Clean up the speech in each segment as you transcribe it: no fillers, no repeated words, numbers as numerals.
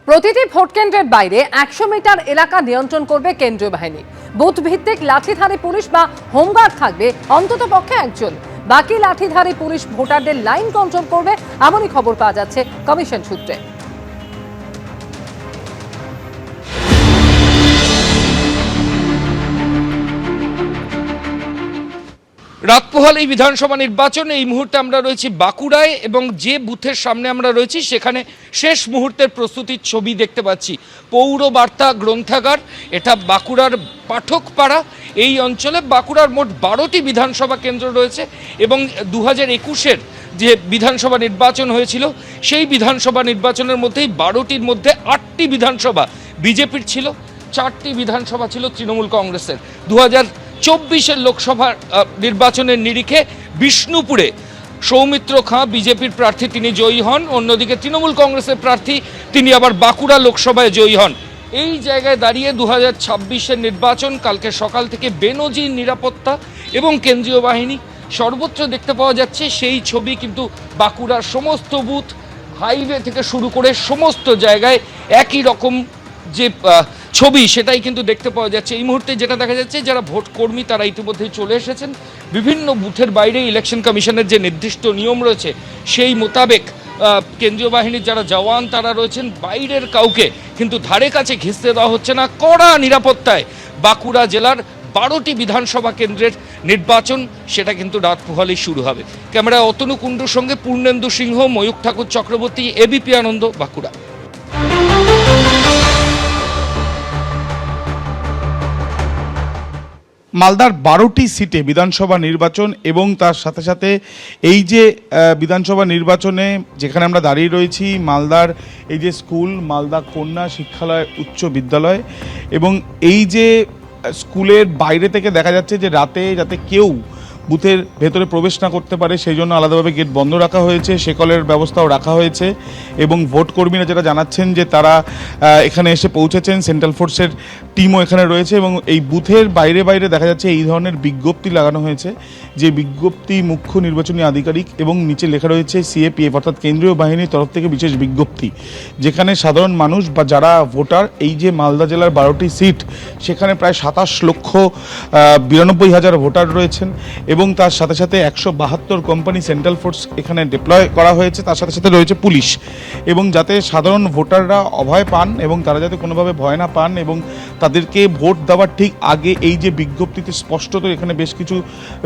প্রতিটি ভোট কেন্দ্রের বাইরে 100 মিটার এলাকা নিয়ন্ত্রণ করবে কেন্দ্রীয় বাহিনী। বুথ ভিত্তিক লাঠিধারী পুলিশ বা হোমগার্ড থাকবে অন্তত পক্ষে একজন। বাকি লাঠিধারী পুলিশ ভোটারদের লাইন কন্ট্রোল করবে, এমনই খবর পাওয়া যাচ্ছে কমিশন সূত্রে। রাত পোহালেই বিধানসভা নির্বাচনে এই মুহূর্তে আমরা রয়েছি বাঁকুড়ায়, এবং যে বুথের সামনে আমরা রয়েছি সেখানে শেষ মুহূর্তের প্রস্তুতির ছবি দেখতে পাচ্ছি। পৌর বার্তা গ্রন্থাগার, এটা বাঁকুড়ার পাঠকপাড়া। এই অঞ্চলে বাঁকুড়ার মোট 12টি বিধানসভা কেন্দ্র রয়েছে, এবং 2021-এর যে বিধানসভা নির্বাচন হয়েছিল সেই বিধানসভা নির্বাচনের মধ্যেই 12টির মধ্যে 8টি বিধানসভা বিজেপির ছিল, 4টি বিধানসভা ছিল তৃণমূল কংগ্রেসের। 2024-এর লোকসভা নির্বাচনের নিরিখে বিষ্ণুপুরে সৌমিত্র খাঁ বিজেপির প্রার্থী, তিনি জয়ী হন। অন্যদিকে তৃণমূল কংগ্রেসের প্রার্থী তিনি আবার বাঁকুড়া লোকসভায় জয়ী হন। এই জায়গায় দাঁড়িয়ে 2026-এর নির্বাচন, কালকে সকাল থেকে বেনজির নিরাপত্তা এবং কেন্দ্রীয় বাহিনী সর্বত্র দেখতে পাওয়া যাচ্ছে। সেই ছবি কিন্তু বাঁকুড়ার সমস্ত বুথ, হাইওয়ে থেকে শুরু করে সমস্ত জায়গায় একই রকম যে ছবি সেটাই কিন্তু দেখতে পাওয়া যাচ্ছে। এই মুহূর্তে যেটা দেখা যাচ্ছে, যারা ভোট কর্মী তারা ইতিমধ্যেই চলে এসেছেন। বিভিন্ন বুথের বাইরে ইলেকশন কমিশনের যে নির্দিষ্ট নিয়ম রয়েছে সেই মোতাবেক কেন্দ্রীয় বাহিনীর যারা জওয়ান তারা রয়েছেন, বাইরের কাউকে কিন্তু ধারে কাছে ঘেঁষতে দেওয়া হচ্ছে না। কড়া নিরাপত্তায় বাঁকুড়া জেলার 12টি বিধানসভা কেন্দ্রের নির্বাচন, সেটা কিন্তু রাত পোহালেই শুরু হবে। ক্যামেরায় অতনু কুণ্ডুর সঙ্গে পূর্ণেন্দু সিংহ, ময়ূক ঠাকুর চক্রবর্তী, এবিপি আনন্দ, বাঁকুড়া। মালদার 12টি সিটে বিধানসভা নির্বাচন, এবং তার সাথে সাথে এই যে বিধানসভা নির্বাচনে যেখানে আমরা দাঁড়িয়ে রয়েছি, মালদার এই যে স্কুল মালদা কন্যা শিক্ষালয় উচ্চ বিদ্যালয়, এবং এই যে স্কুলের বাইরে থেকে দেখা যাচ্ছে যে রাতে যাতে কেউ বুথের ভেতরে প্রবেশ না করতে পারে সেই জন্য আলাদাভাবে গেট বন্ধ রাখা হয়েছে, সেকলের ব্যবস্থাও রাখা হয়েছে। এবং ভোট কর্মীরা যেটা জানাচ্ছেন যে তারা এখানে এসে পৌঁছেছেন, সেন্ট্রাল ফোর্সের টিমও এখানে রয়েছে, এবং এই বুথের বাইরে বাইরে দেখা যাচ্ছে এই ধরনের বিজ্ঞপ্তি লাগানো হয়েছে, যে বিজ্ঞপ্তি মুখ্য নির্বাচনী আধিকারিক, এবং নিচে লেখা রয়েছে সিএপিএফ অর্থাৎ কেন্দ্রীয় বাহিনীর তরফ থেকে বিশেষ বিজ্ঞপ্তি, যেখানে সাধারণ মানুষ বা যারা ভোটার, এই যে মালদা জেলার 12টি সিট সেখানে প্রায় 27,92,000 ভোটার রয়েছেন, এবং তার সাথে সাথে 172 কোম্পানি সেন্ট্রাল ফোর্স এখানে ডিপ্লয় করা হয়েছে, তার সাথে সাথে রয়েছে পুলিশ। এবং যাতে সাধারণ ভোটাররা অভয় পান এবং তারা যাতে কোনোভাবে ভয় না পান, এবং তাদেরকে ভোট দেওয়ার ঠিক আগে এই যে বিজ্ঞপ্তিতে স্পষ্টত এখানে বেশ কিছু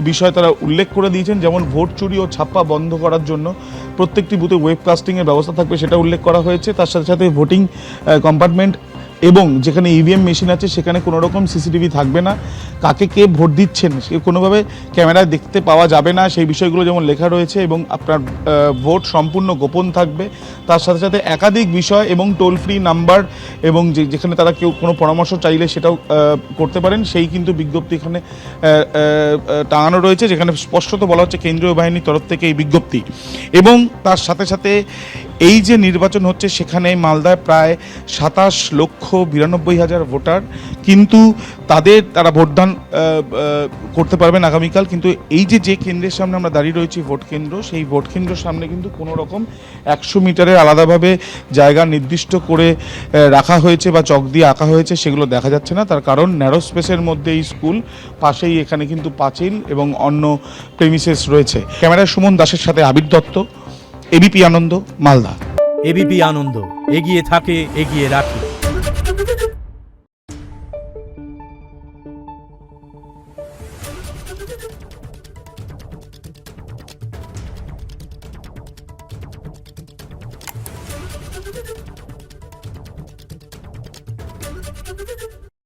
বিষয় তারা উল্লেখ করে দিয়েছেন, যেমন ভোট চুরি ও ছাপ্পা বন্ধ করার জন্য প্রত্যেকটি বুথে ওয়েবকাস্টিংয়ের ব্যবস্থা থাকবে, সেটা উল্লেখ করা হয়েছে। তার সাথে সাথে ভোটিং কম্পার্টমেন্ট এবং যেখানে ইভিএম মেশিন আছে সেখানে কোনো রকম সিসিটিভি থাকবে না, কাকে কে ভোট দিচ্ছেন সে কোনোভাবে ক্যামেরায় দেখতে পাওয়া যাবে না, সেই বিষয়গুলো যেমন লেখা রয়েছে, এবং আপনার ভোট সম্পূর্ণ গোপন থাকবে। তার সাথে সাথে একাধিক বিষয় এবং টোল ফ্রি নাম্বার, এবং যেখানে তারা কেউ কোনো পরামর্শ চাইলে সেটাও করতে পারেন, সেই কিন্তু বিজ্ঞপ্তি এখানে টাঙানো রয়েছে, যেখানে স্পষ্টত বলা হচ্ছে কেন্দ্রীয় বাহিনীর তরফ থেকে এই বিজ্ঞপ্তি। এবং তার সাথে সাথে এই যে নির্বাচন হচ্ছে সেখানে মালদায় প্রায় 27,92,000 ভোটার, কিন্তু তারা ভোটদান করতে পারবেন আগামীকাল। কিন্তু এই যে কেন্দ্রের সামনে আমরা দাঁড়িয়ে রয়েছি ভোট কেন্দ্র, সেই ভোট কেন্দ্রের সামনে কিন্তু কোনো রকম 100 মিটারের আলাদাভাবে জায়গা নির্দিষ্ট করে রাখা হয়েছে বা চক দিয়ে আঁকা হয়েছে, সেগুলো দেখা যাচ্ছে না। তার কারণ ন্যারো স্পেসের মধ্যে এই স্কুল, পাশেই এখানে কিন্তু পাঁচিল এবং অন্য প্রেমিসেস রয়েছে। ক্যামেরায় সুমন দাসের সাথে আবির দত্ত, এবিপি আনন্দ, মালদা। এবিপি আনন্দ, এগিয়ে থাকে, এগিয়ে রাখে।